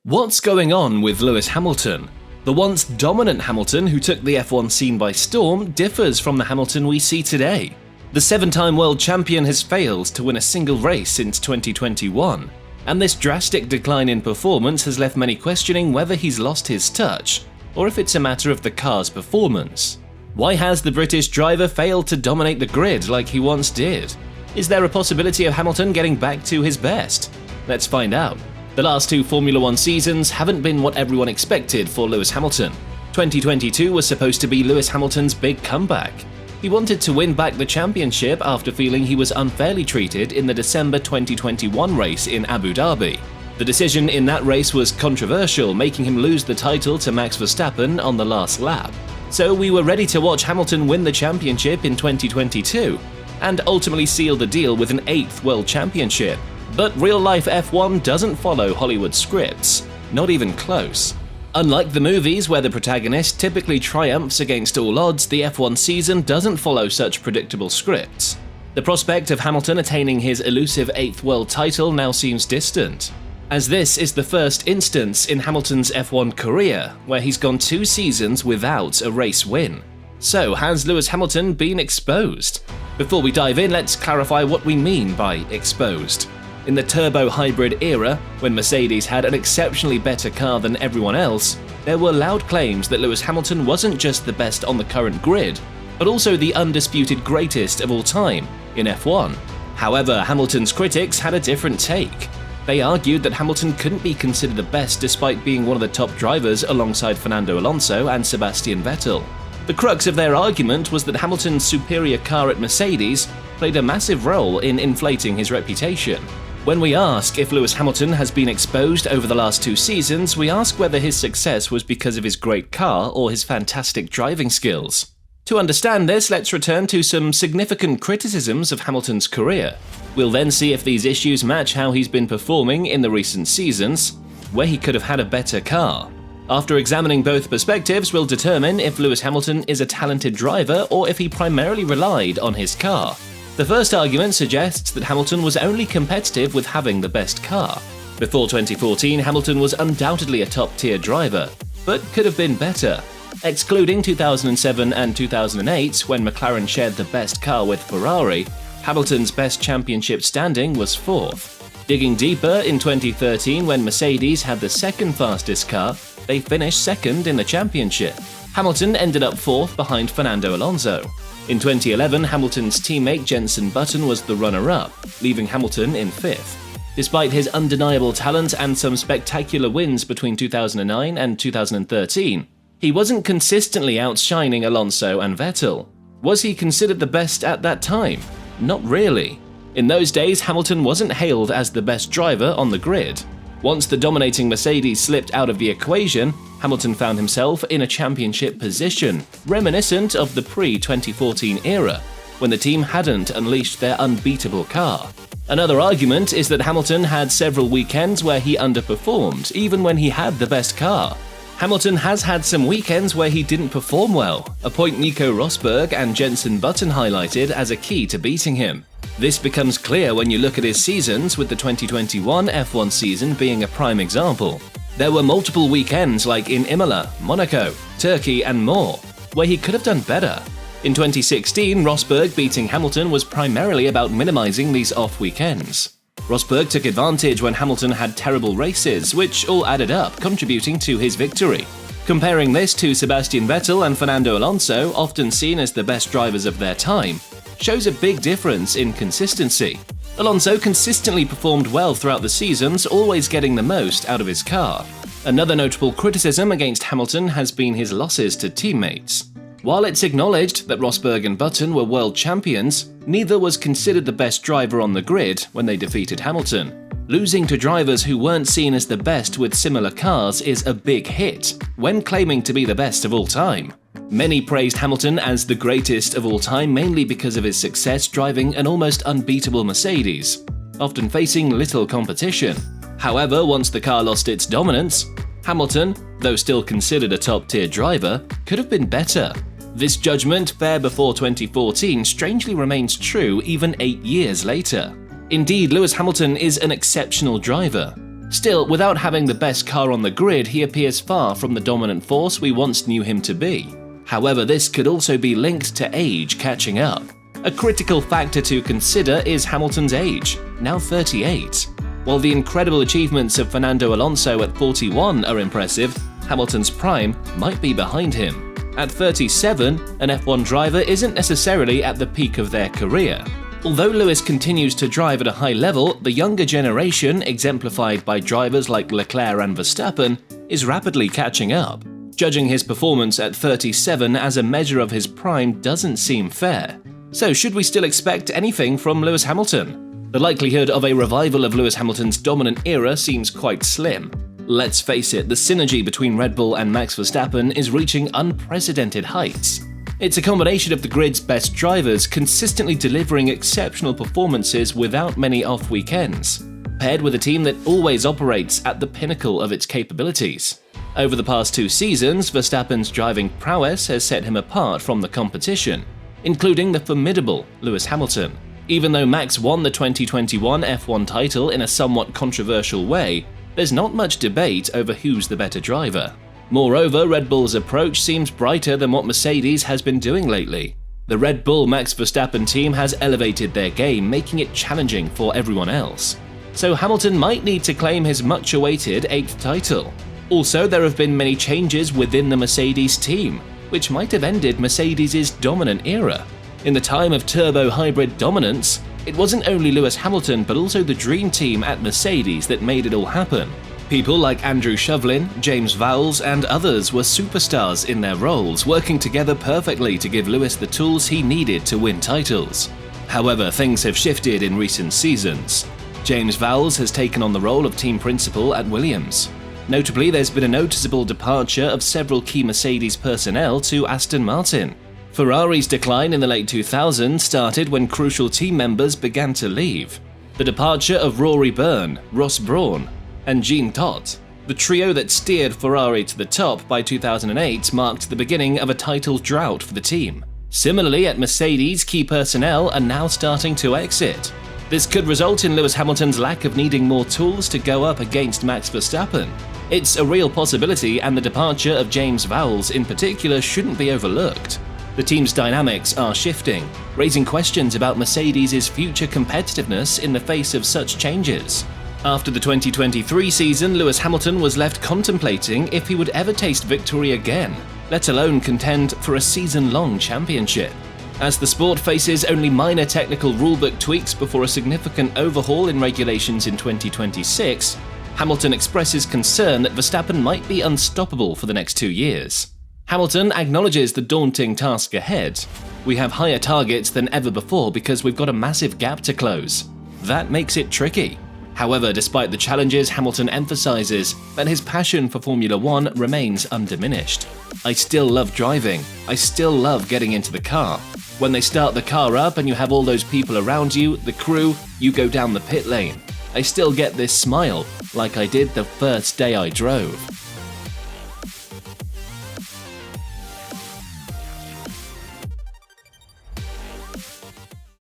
What's going on with Lewis Hamilton? The once dominant Hamilton who took the F1 scene by storm differs from the Hamilton we see today. The seven-time world champion has failed to win a single race since 2021, and this drastic decline in performance has left many questioning whether he's lost his touch, or if it's a matter of the car's performance. Why has the British driver failed to dominate the grid like he once did? Is there a possibility of Hamilton getting back to his best? Let's find out. The last two Formula One seasons haven't been what everyone expected for Lewis Hamilton. 2022 was supposed to be Lewis Hamilton's big comeback. He wanted to win back the championship after feeling he was unfairly treated in the December 2021 race in Abu Dhabi. The decision in that race was controversial, making him lose the title to Max Verstappen on the last lap. So we were ready to watch Hamilton win the championship in 2022, and ultimately seal the deal with an 8th world championship. But real-life F1 doesn't follow Hollywood scripts, not even close. Unlike the movies where the protagonist typically triumphs against all odds, the F1 season doesn't follow such predictable scripts. The prospect of Hamilton attaining his elusive 8th world title now seems distant, as this is the first instance in Hamilton's F1 career where he's gone 2 seasons without a race win. So has Lewis Hamilton been exposed? Before we dive in, let's clarify what we mean by exposed. In the turbo-hybrid era, when Mercedes had an exceptionally better car than everyone else, there were loud claims that Lewis Hamilton wasn't just the best on the current grid, but also the undisputed greatest of all time in F1. However, Hamilton's critics had a different take. They argued that Hamilton couldn't be considered the best despite being one of the top drivers alongside Fernando Alonso and Sebastian Vettel. The crux of their argument was that Hamilton's superior car at Mercedes played a massive role in inflating his reputation. When we ask if Lewis Hamilton has been exposed over the last 2 seasons, we ask whether his success was because of his great car or his fantastic driving skills. To understand this, let's return to some significant criticisms of Hamilton's career. We'll then see if these issues match how he's been performing in the recent seasons, where he could have had a better car. After examining both perspectives, we'll determine if Lewis Hamilton is a talented driver or if he primarily relied on his car. The first argument suggests that Hamilton was only competitive with having the best car. Before 2014, Hamilton was undoubtedly a top-tier driver, but could have been better. Excluding 2007 and 2008, when McLaren shared the best car with Ferrari, Hamilton's best championship standing was 4th. Digging deeper, in 2013, when Mercedes had the second fastest car, they finished 2nd in the championship. Hamilton ended up 4th behind Fernando Alonso. In 2011, Hamilton's teammate Jenson Button was the runner-up, leaving Hamilton in 5th. Despite his undeniable talent and some spectacular wins between 2009 and 2013, he wasn't consistently outshining Alonso and Vettel. Was he considered the best at that time? Not really. In those days, Hamilton wasn't hailed as the best driver on the grid. Once the dominating Mercedes slipped out of the equation, Hamilton found himself in a championship position, reminiscent of the pre-2014 era, when the team hadn't unleashed their unbeatable car. Another argument is that Hamilton had several weekends where he underperformed, even when he had the best car. Hamilton has had some weekends where he didn't perform well, a point Nico Rosberg and Jenson Button highlighted as a key to beating him. This becomes clear when you look at his seasons, with the 2021 F1 season being a prime example. There were multiple weekends like in Imola, Monaco, Turkey and more, where he could have done better. In 2016, Rosberg beating Hamilton was primarily about minimizing these off weekends. Rosberg took advantage when Hamilton had terrible races, which all added up, contributing to his victory. Comparing this to Sebastian Vettel and Fernando Alonso, often seen as the best drivers of their time, shows a big difference in consistency. Alonso consistently performed well throughout the seasons, always getting the most out of his car. Another notable criticism against Hamilton has been his losses to teammates. While it's acknowledged that Rosberg and Button were world champions, neither was considered the best driver on the grid when they defeated Hamilton. Losing to drivers who weren't seen as the best with similar cars is a big hit, when claiming to be the best of all time. Many praised Hamilton as the greatest of all time mainly because of his success driving an almost unbeatable Mercedes, often facing little competition. However, once the car lost its dominance, Hamilton, though still considered a top-tier driver, could have been better. This judgment, fair before 2014, strangely remains true even 8 years later. Indeed, Lewis Hamilton is an exceptional driver. Still, without having the best car on the grid, he appears far from the dominant force we once knew him to be. However, this could also be linked to age catching up. A critical factor to consider is Hamilton's age, now 38. While the incredible achievements of Fernando Alonso at 41 are impressive, Hamilton's prime might be behind him. At 37, an F1 driver isn't necessarily at the peak of their career. Although Lewis continues to drive at a high level, the younger generation, exemplified by drivers like Leclerc and Verstappen, is rapidly catching up. Judging his performance at 37 as a measure of his prime doesn't seem fair. So should we still expect anything from Lewis Hamilton? The likelihood of a revival of Lewis Hamilton's dominant era seems quite slim. Let's face it, the synergy between Red Bull and Max Verstappen is reaching unprecedented heights. It's a combination of the grid's best drivers consistently delivering exceptional performances without many off weekends, paired with a team that always operates at the pinnacle of its capabilities. Over the past 2 seasons, Verstappen's driving prowess has set him apart from the competition, including the formidable Lewis Hamilton. Even though Max won the 2021 F1 title in a somewhat controversial way, there's not much debate over who's the better driver. Moreover, Red Bull's approach seems brighter than what Mercedes has been doing lately. The Red Bull Max Verstappen team has elevated their game, making it challenging for everyone else. So Hamilton might need to claim his much-awaited 8th title. Also, there have been many changes within the Mercedes team, which might have ended Mercedes' dominant era. In the time of turbo hybrid dominance, it wasn't only Lewis Hamilton but also the dream team at Mercedes that made it all happen. People like Andrew Shovlin, James Vowles, and others were superstars in their roles, working together perfectly to give Lewis the tools he needed to win titles. However, things have shifted in recent seasons. James Vowles has taken on the role of team principal at Williams. Notably, there's been a noticeable departure of several key Mercedes personnel to Aston Martin. Ferrari's decline in the late 2000s started when crucial team members began to leave. The departure of Rory Byrne, Ross Brawn, and Jean Todt, the trio that steered Ferrari to the top by 2008, marked the beginning of a title drought for the team. Similarly, at Mercedes, key personnel are now starting to exit. This could result in Lewis Hamilton's lack of needing more tools to go up against Max Verstappen. It's a real possibility, and the departure of James Vowles in particular shouldn't be overlooked. The team's dynamics are shifting, raising questions about Mercedes' future competitiveness in the face of such changes. After the 2023 season, Lewis Hamilton was left contemplating if he would ever taste victory again, let alone contend for a season-long championship. As the sport faces only minor technical rulebook tweaks before a significant overhaul in regulations in 2026, Hamilton expresses concern that Verstappen might be unstoppable for the next 2 years. Hamilton acknowledges the daunting task ahead. We have higher targets than ever before because we've got a massive gap to close. That makes it tricky. However, despite the challenges, Hamilton emphasizes that his passion for Formula One remains undiminished. I still love driving. I still love getting into the car. When they start the car up and you have all those people around you, the crew, you go down the pit lane. I still get this smile, like I did the first day I drove.